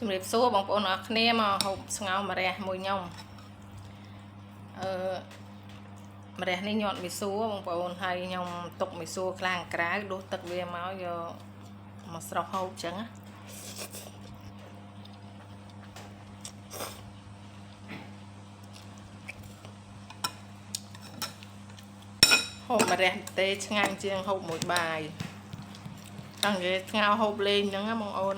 ជំរាបសួរបងប្អូនអរគ្នាមកហូបស្ងោរម្រះមួយខ្ញុំម្រះនេះញាត់មីសួរបងប្អូនហើយខ្ញុំទុកមីសួរខ្លាំងក្រៅដួសទឹកវាមកយកមកស្រុះហូបអញ្ចឹងហូបម្រះទេឆ្ងាញ់ជាងហូបមួយបាយតាំងគេស្ងោរហូបលេងហ្នឹងណាបងប្អូន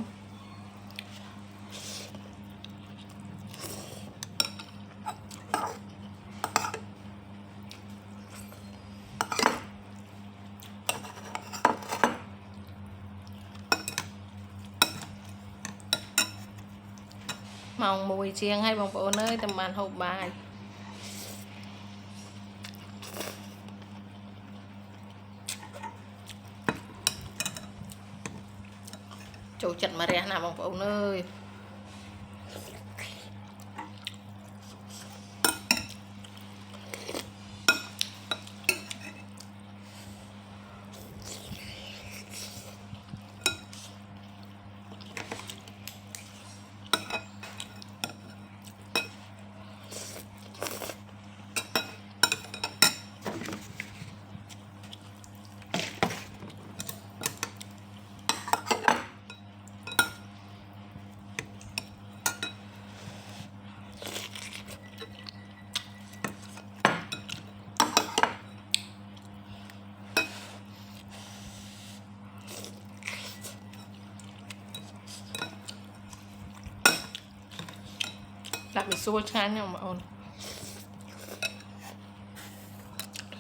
ម៉ោង1ជាងហើយបងប្អូនអើយតែបានហូបបាយចូលចិត្តម្រះណាបងប្អូនអើយដាក់មីសួរឆ្ងាញ់ណាបងប្អូន